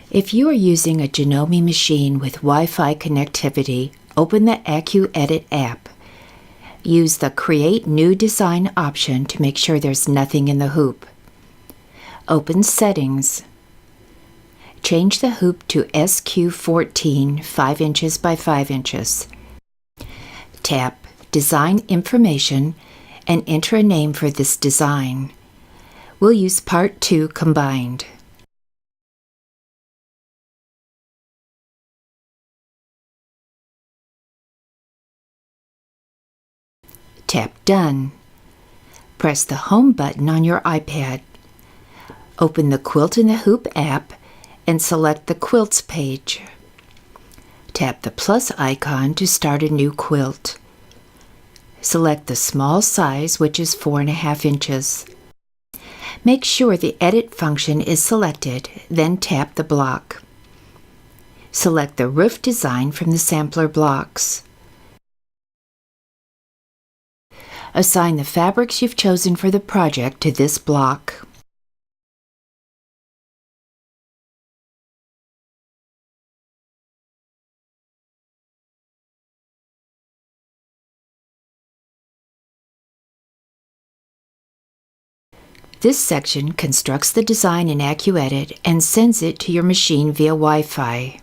If you are using a Janome machine with Wi-Fi connectivity, open the AccuEdit app. Use the Create New Design option to make sure there's nothing in the hoop. Open Settings. Change the hoop to SQ14 5 inches by 5 inches. Tap Design Information and enter a name for this design. We'll use Part 2 Combined. Tap Done. Press the Home button on your iPad. Open the Quilt in the Hoop app and select the Quilts page. Tap the plus icon to start a new quilt. Select the small size, which is 4.5 inches. Make sure the Edit function is selected, then tap the block. Select the roof design from the sampler blocks. Assign the fabrics you've chosen for the project to this block. This section constructs the design in AccuEdit and sends it to your machine via Wi-Fi.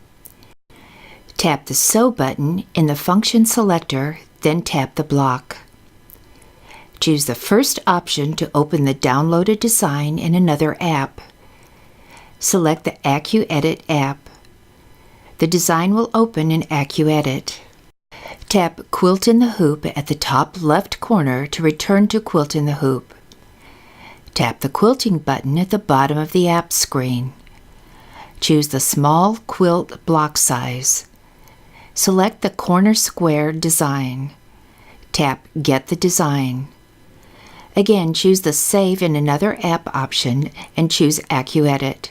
Tap the Sew button in the function selector, then tap the block. Choose the first option to open the downloaded design in another app. Select the AccuEdit app. The design will open in AccuEdit. Tap Quilt in the Hoop at the top left corner to return to Quilt in the Hoop. Tap the Quilting button at the bottom of the app screen. Choose the small quilt block size. Select the corner square design. Tap Get the Design. Again, choose the Save in another app option and choose AccuEdit.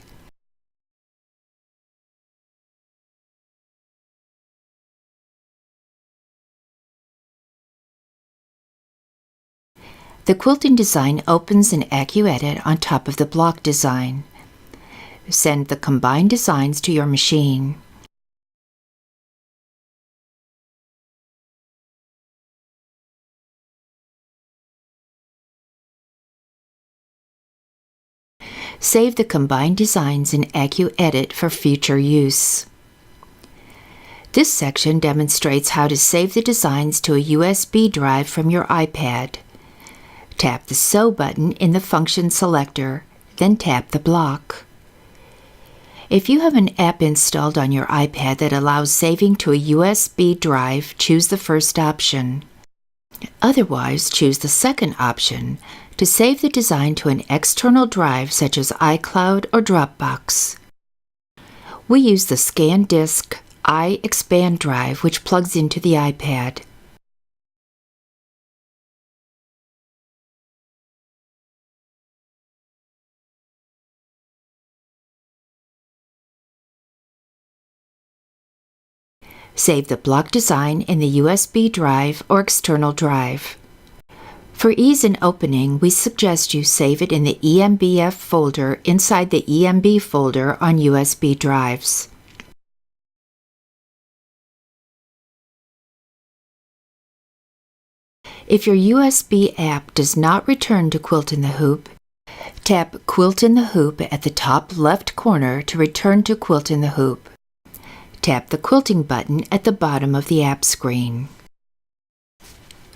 The quilting design opens in AccuEdit on top of the block design. Send the combined designs to your machine. Save the combined designs in AccuEdit for future use. This section demonstrates how to save the designs to a USB drive from your iPad. Tap the Sew button in the function selector, then tap the block. If you have an app installed on your iPad that allows saving to a USB drive, choose the first option. Otherwise, choose the second option to save the design to an external drive such as iCloud or Dropbox. We use the ScanDisk iExpand drive, which plugs into the iPad. Save the block design in the USB drive or external drive. For ease in opening, we suggest you save it in the EMBF folder inside the EMB folder on USB drives. If your USB app does not return to Quilt in the Hoop, tap Quilt in the Hoop at the top left corner to return to Quilt in the Hoop. Tap the Quilting button at the bottom of the app screen.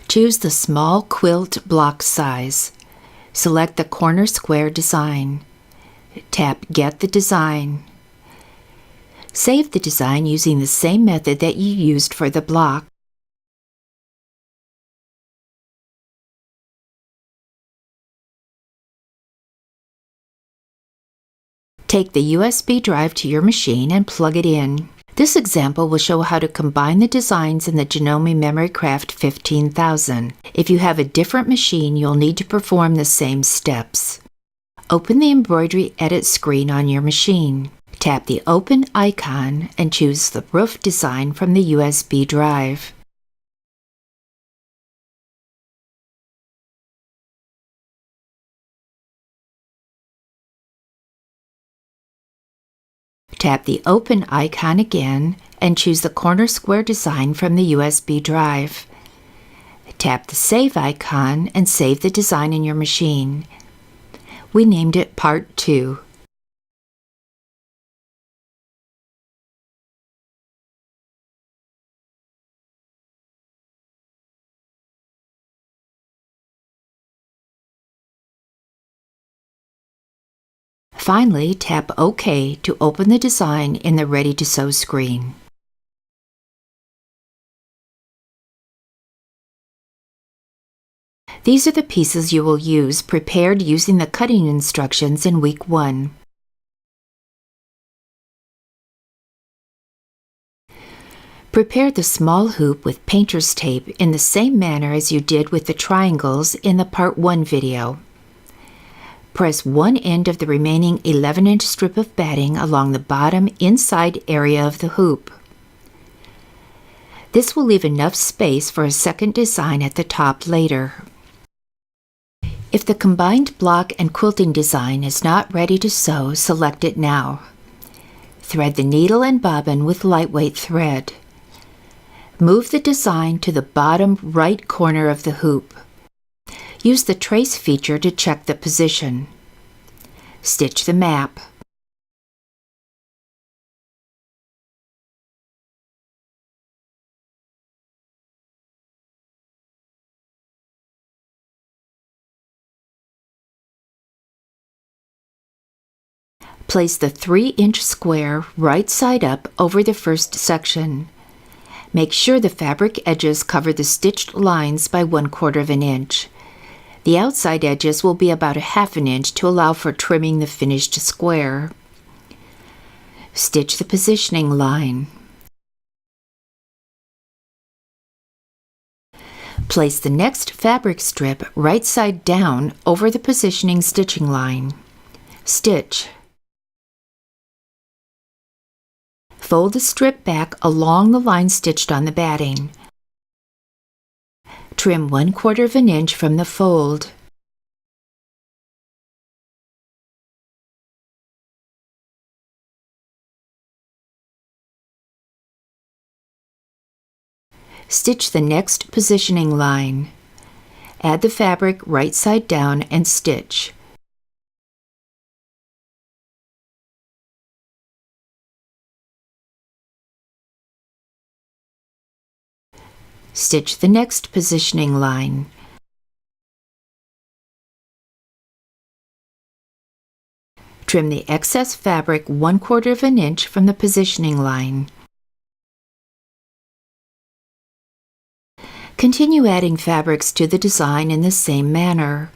Choose the small quilt block size. Select the corner square design. Tap Get the Design. Save the design using the same method that you used for the block. Take the USB drive to your machine and plug it in. This example will show how to combine the designs in the Janome MemoryCraft 15000. If you have a different machine, you'll need to perform the same steps. Open the embroidery edit screen on your machine. Tap the Open icon and choose the roof design from the USB drive. Tap the Open icon again and choose the corner square design from the USB drive. Tap the Save icon and save the design in your machine. We named it Part 2. Finally, tap OK to open the design in the Ready to Sew screen. These are the pieces you will use prepared using the cutting instructions in Week 1. Prepare the small hoop with painter's tape in the same manner as you did with the triangles in the Part 1 video. Press one end of the remaining 11-inch strip of batting along the bottom inside area of the hoop. This will leave enough space for a second design at the top later. If the combined block and quilting design is not ready to sew, select it now. Thread the needle and bobbin with lightweight thread. Move the design to the bottom right corner of the hoop. Use the trace feature to check the position. Stitch the map. Place the 3-inch square right side up over the first section. Make sure the fabric edges cover the stitched lines by 1/4 of an inch. The outside edges will be about 1/2 an inch to allow for trimming the finished square. Stitch the positioning line. Place the next fabric strip right side down over the positioning stitching line. Stitch. Fold the strip back along the line stitched on the batting. Trim 1/4 of an inch from the fold. Stitch the next positioning line. Add the fabric right side down and stitch. Stitch the next positioning line. Trim the excess fabric 1/4 of an inch from the positioning line. Continue adding fabrics to the design in the same manner.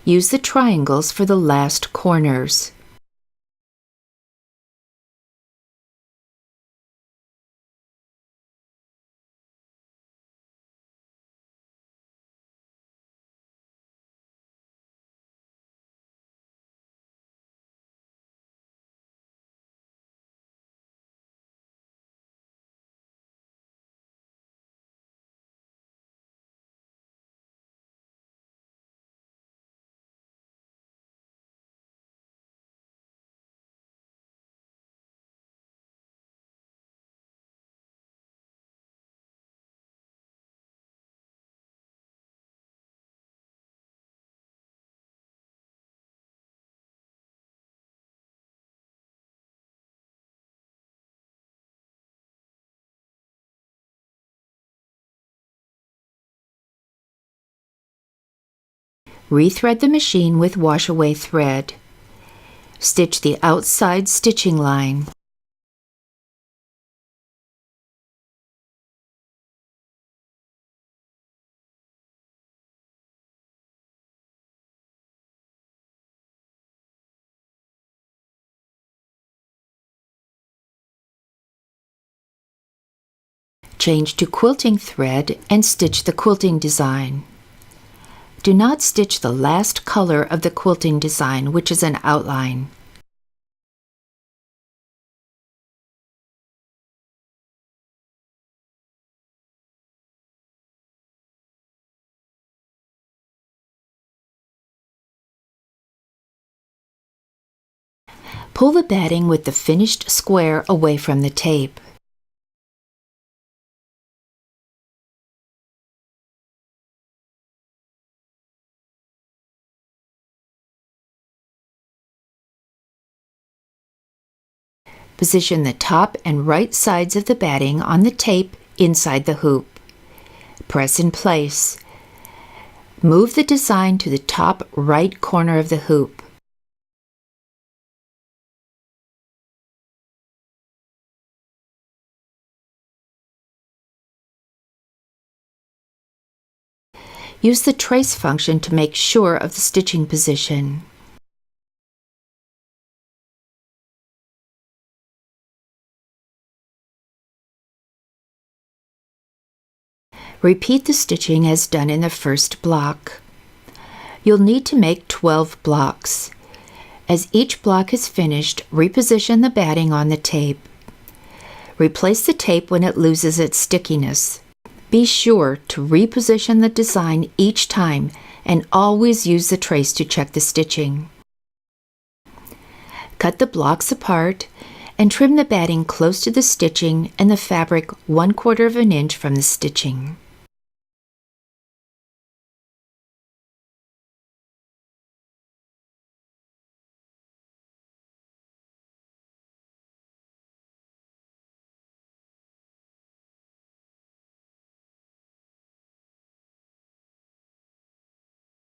Use the triangles for the last corners. Rethread the machine with wash-away thread. Stitch the outside stitching line. Change to quilting thread and stitch the quilting design. Do not stitch the last color of the quilting design, which is an outline. Pull the batting with the finished square away from the tape. Position the top and right sides of the batting on the tape inside the hoop. Press in place. Move the design to the top right corner of the hoop. Use the trace function to make sure of the stitching position. Repeat the stitching as done in the first block. You'll need to make 12 blocks. As each block is finished, reposition the batting on the tape. Replace the tape when it loses its stickiness. Be sure to reposition the design each time and always use the trace to check the stitching. Cut the blocks apart and trim the batting close to the stitching and the fabric 1/4 of an inch from the stitching.